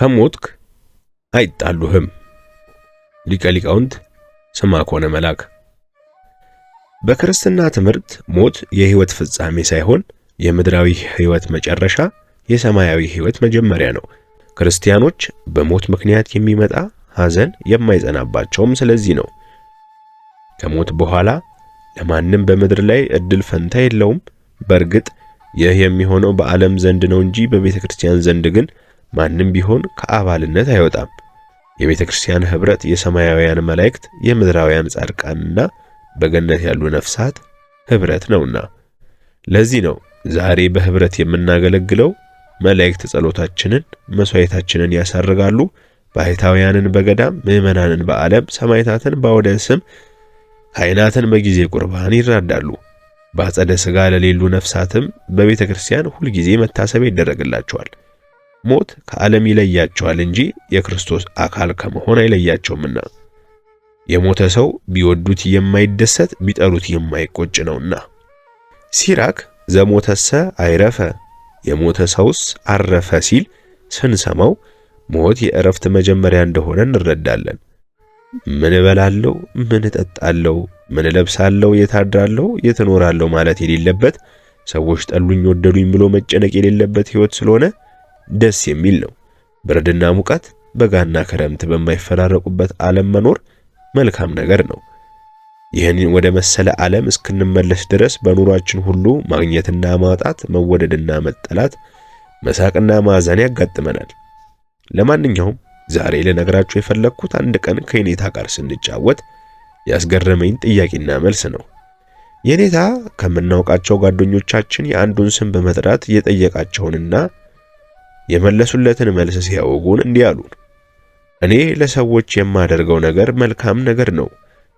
ከሞትክ አይጣሉህም። ሊቀ ሊቃውንት ስምዐኮነ መላክ። በክርስትና ትምህርት ሞት የሕይወት ፍጻሜ ሳይሆን የምድራዊ ሕይወት መጨረሻ፣ የሰማያዊ ሕይወት መጀመሪያ ነው። ክርስቲያኖች በሞት ምክንያት የሚመጣ ሐዘን የማይጸናባቸውም ስለዚህ ነው። ከሞት በኋላ ለማንም በምድር ላይ ዕድል ፈንታ የለውም። በእርግጥ ይህ የሚሆነው በዓለም ዘንድ ነው እንጂ በቤተ ክርስቲያን ዘንድ ግን ማንም ቢሆን ከአባልነት አይወጣም። የቤተ ክርስቲያን ኅብረት የሰማያውያን መላእክት፣ የምድራውያን ጻድቃንና በገነት ያሉ ነፍሳት ኅብረት ነውና። ለዚህ ነው ዛሬ በኅብረት የምናገለግለው። መላእክት ጸሎታችንን፣ መሥዋዕታችንን ያሳርጋሉ። ባሕታውያንን በገዳም፣ ምዕመናንን በዓለም፣ ሰማዕታትን በአውደ ስም፣ ካህናትን በጊዜ ቁርባን ይራዳሉ። በአጸደ ሥጋ ለሌሉ ነፍሳትም በቤተ ክርስቲያን ሁልጊዜ መታሰቢያ ይደረግላቸዋል። ሞት ከዓለም ይለያቸዋል እንጂ የክርስቶስ አካል ከመሆን አይለያቸውምና። የሞተ ሰው ቢወዱት የማይደሰት ቢጠሩት የማይቆጭ ነውና። ሲራክ ዘሞተሰ አይረፈ የሞተ ሰውስ አረፈ ሲል ስንሰማው ሞት የእረፍት መጀመሪያ እንደሆነ እንረዳለን። ምን እበላለሁ፣ ምን እጠጣለሁ፣ ምን እለብሳለሁ፣ የት አድራለሁ፣ የት እኖራለሁ ማለት የሌለበት፣ ሰዎች ጠሉኝ ወደዱኝ ብሎ መጨነቅ የሌለበት ሕይወት ስለሆነ ደስ የሚል ነው። ብርድና ሙቀት፣ በጋና ክረምት በማይፈራረቁበት ዓለም መኖር መልካም ነገር ነው። ይህን ወደ መሰለ ዓለም እስክንመለስ ድረስ በኑሯችን ሁሉ ማግኘትና ማጣት፣ መወደድና መጠላት፣ መሳቅና ማዘን ያጋጥመናል። ለማንኛውም ዛሬ ልነግራችሁ የፈለግኩት አንድ ቀን ከኔታ ጋር ስንጫወት ያስገረመኝ ጥያቄና መልስ ነው። የኔታ ከምናውቃቸው ጓደኞቻችን የአንዱን ስም በመጥራት የጠየቃቸውንና የመለሱለትን መልስ ሲያወጉን እንዲህ አሉ። እኔ ለሰዎች የማደርገው ነገር መልካም ነገር ነው፣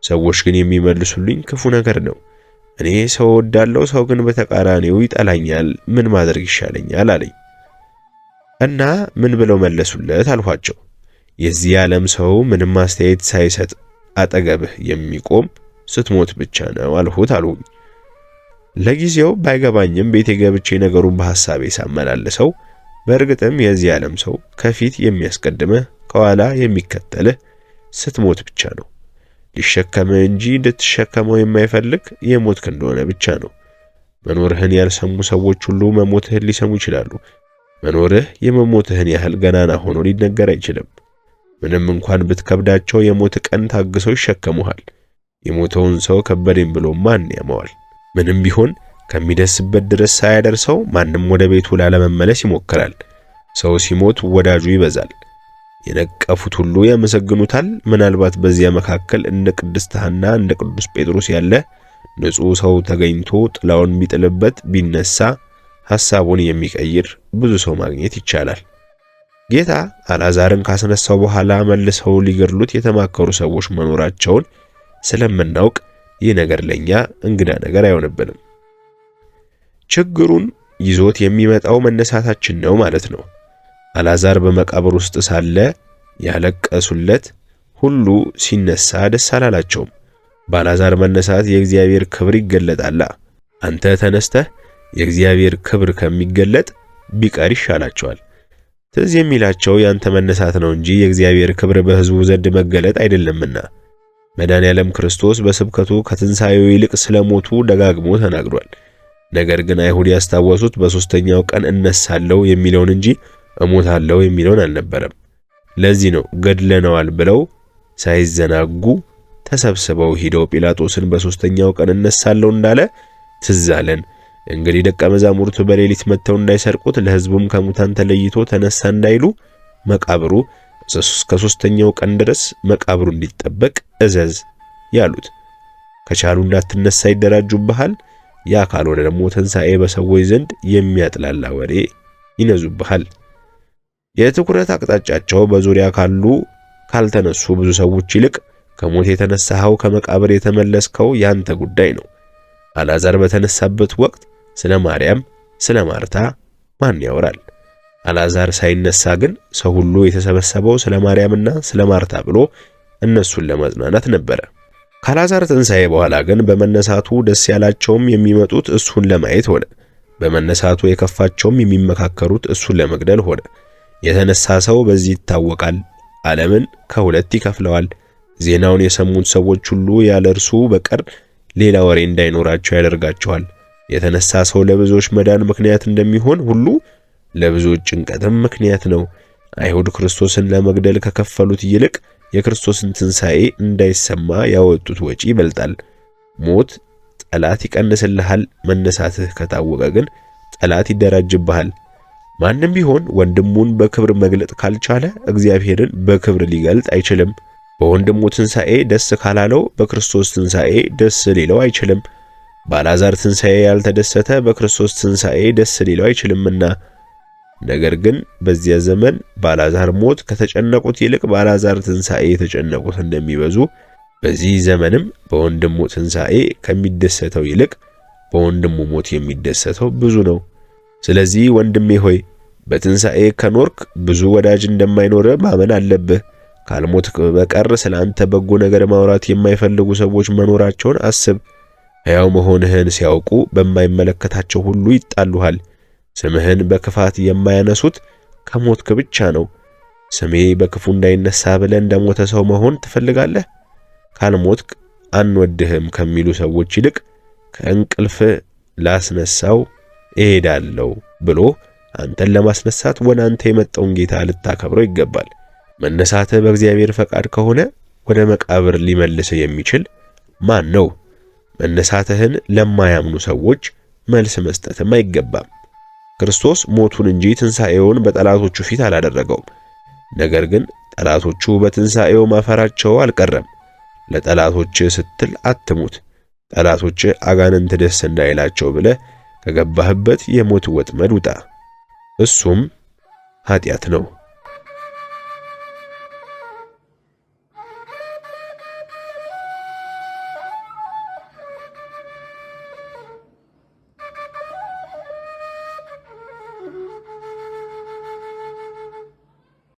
ሰዎች ግን የሚመልሱልኝ ክፉ ነገር ነው። እኔ ሰው ወዳለው፣ ሰው ግን በተቃራኒው ይጠላኛል። ምን ማድረግ ይሻለኛል አለኝ። እና ምን ብለው መለሱለት አልኋቸው። የዚህ ዓለም ሰው ምንም አስተያየት ሳይሰጥ አጠገብህ የሚቆም ስትሞት ብቻ ነው አልሁት አሉኝ። ለጊዜው ባይገባኝም ቤቴ ገብቼ ነገሩን በሐሳቤ ሳመላልሰው በእርግጥም የዚህ ዓለም ሰው ከፊት የሚያስቀድምህ ከኋላ የሚከተልህ ስትሞት ብቻ ነው። ሊሸከምህ እንጂ እንድትሸከመው የማይፈልግ የሞትክ እንደሆነ ብቻ ነው። መኖርህን ያልሰሙ ሰዎች ሁሉ መሞትህን ሊሰሙ ይችላሉ። መኖርህ የመሞትህን ያህል ገናና ሆኖ ሊነገር አይችልም። ምንም እንኳን ብትከብዳቸው የሞት ቀን ታግሰው ይሸከሙሃል። የሞተውን ሰው ከበደኝ ብሎ ማን ያመዋል? ምንም ቢሆን ከሚደርስበት ድረስ ሳያደርሰው ማንም ወደ ቤቱ ላለመመለስ ይሞክራል። ሰው ሲሞት ወዳጁ ይበዛል። የነቀፉት ሁሉ ያመሰግኑታል። ምናልባት በዚያ መካከል እንደ ቅድስት ሐና እንደ ቅዱስ ጴጥሮስ ያለ ንጹሕ ሰው ተገኝቶ ጥላውን ቢጥልበት ቢነሳ ሐሳቡን የሚቀይር ብዙ ሰው ማግኘት ይቻላል። ጌታ አልዓዛርን ካስነሳው በኋላ መልሰው ሊገድሉት የተማከሩ ሰዎች መኖራቸውን ስለምናውቅ ይህ ነገር ለኛ እንግዳ ነገር አይሆንብንም። ችግሩን ይዞት የሚመጣው መነሳታችን ነው ማለት ነው። አልዓዛር በመቃብር ውስጥ ሳለ ያለቀሱለት ሁሉ ሲነሳ ደስ አላላቸውም። በአልዓዛር መነሳት የእግዚአብሔር ክብር ይገለጣል። አንተ ተነስተህ የእግዚአብሔር ክብር ከሚገለጥ ቢቀር ይሻላቸዋል። ትዝ የሚላቸው ያንተ መነሳት ነው እንጂ የእግዚአብሔር ክብር በሕዝቡ ዘንድ መገለጥ አይደለምና። መድኃኔዓለም ክርስቶስ በስብከቱ ከትንሣኤው ይልቅ ስለሞቱ ደጋግሞ ተናግሯል። ነገር ግን አይሁድ ያስታወሱት በሦስተኛው ቀን እነሳለሁ የሚለውን እንጂ እሞታለሁ የሚለውን አልነበረም። ለዚህ ነው ገድለነዋል ብለው ሳይዘናጉ ተሰብስበው ሄደው ጲላጦስን በሦስተኛው ቀን እነሳለሁ እንዳለ ትዝ አለን። እንግዲህ ደቀ መዛሙርቱ በሌሊት መጥተው እንዳይሰርቁት ለሕዝቡም ከሙታን ተለይቶ ተነሳ እንዳይሉ መቃብሩ እስከ ሦስተኛው ቀን ድረስ መቃብሩ እንዲጠበቅ እዘዝ ያሉት። ከቻሉ እንዳትነሳ ይደራጁብሃል። ያ ካልሆነ ደግሞ ትንሣኤ በሰዎች ዘንድ የሚያጥላላ ወሬ ይነዙብሃል። የትኩረት አቅጣጫቸው በዙሪያ ካልተነሱ ብዙ ሰዎች ይልቅ ከሞት የተነሳኸው ከመቃብር የተመለስከው ያንተ ጉዳይ ነው። አልዓዛር በተነሳበት ወቅት ስለ ማርያም፣ ስለ ማርታ ማን ያወራል? አልዓዛር ሳይነሳ ግን ሰው ሁሉ የተሰበሰበው ስለ ማርያምና ስለ ማርታ ብሎ እነሱን ለማጽናናት ነበረ። ከአልዓዛር ትንሣኤ በኋላ ግን በመነሳቱ ደስ ያላቸውም የሚመጡት እሱን ለማየት ሆነ። በመነሳቱ የከፋቸውም የሚመካከሩት እሱን ለመግደል ሆነ። የተነሳ ሰው በዚህ ይታወቃል፣ ዓለምን ከሁለት ይከፍለዋል። ዜናውን የሰሙት ሰዎች ሁሉ ያለ እርሱ በቀር ሌላ ወሬ እንዳይኖራቸው ያደርጋቸዋል። የተነሳ ሰው ለብዙዎች መዳን ምክንያት እንደሚሆን ሁሉ ለብዙዎች ጭንቀትም ምክንያት ነው። አይሁድ ክርስቶስን ለመግደል ከከፈሉት ይልቅ የክርስቶስን ትንሣኤ እንዳይሰማ ያወጡት ወጪ ይበልጣል። ሞት ጠላት ይቀንስልሃል፣ መነሳትህ ከታወቀ ግን ጠላት ይደራጅብሃል። ማንም ቢሆን ወንድሙን በክብር መግለጥ ካልቻለ እግዚአብሔርን በክብር ሊገልጥ አይችልም። በወንድሙ ትንሣኤ ደስ ካላለው በክርስቶስ ትንሣኤ ደስ ሊለው አይችልም። በአልዓዛር ትንሣኤ ያልተደሰተ በክርስቶስ ትንሣኤ ደስ ሊለው አይችልምና። ነገር ግን በዚያ ዘመን በአልዓዛር ሞት ከተጨነቁት ይልቅ በአልዓዛር ትንሣኤ የተጨነቁት እንደሚበዙ፣ በዚህ ዘመንም በወንድሙ ትንሣኤ ከሚደሰተው ይልቅ በወንድሙ ሞት የሚደሰተው ብዙ ነው። ስለዚህ ወንድሜ ሆይ በትንሣኤ ከኖርክ ብዙ ወዳጅ እንደማይኖር ማመን አለብህ። ካልሞትክ በቀር ስላንተ በጎ ነገር ማውራት የማይፈልጉ ሰዎች መኖራቸውን አስብ። ሕያው መሆንህን ሲያውቁ በማይመለከታቸው ሁሉ ይጣሉሃል። ስምህን በክፋት የማያነሱት ከሞትክ ብቻ ነው። ስሜ በክፉ እንዳይነሳ ብለህ እንደሞተ ሰው መሆን ትፈልጋለህ? ካልሞትክ አንወድህም ከሚሉ ሰዎች ይልቅ ከእንቅልፍ ላስነሳው እሄዳለሁ ብሎ አንተን ለማስነሳት ወደ አንተ የመጣውን ጌታ ልታከብረው ይገባል። መነሳትህ በእግዚአብሔር ፈቃድ ከሆነ ወደ መቃብር ሊመልስህ የሚችል ማን ነው? መነሳትህን ለማያምኑ ሰዎች መልስ መስጠትም አይገባም። ክርስቶስ ሞቱን እንጂ ትንሣኤውን በጠላቶቹ ፊት አላደረገውም። ነገር ግን ጠላቶቹ በትንሣኤው ማፈራቸው አልቀረም። ለጠላቶች ስትል አትሙት፣ ጠላቶች አጋንንት ደስ እንዳይላቸው ብለህ ከገባህበት የሞት ወጥመድ ውጣ። እሱም ኃጢአት ነው።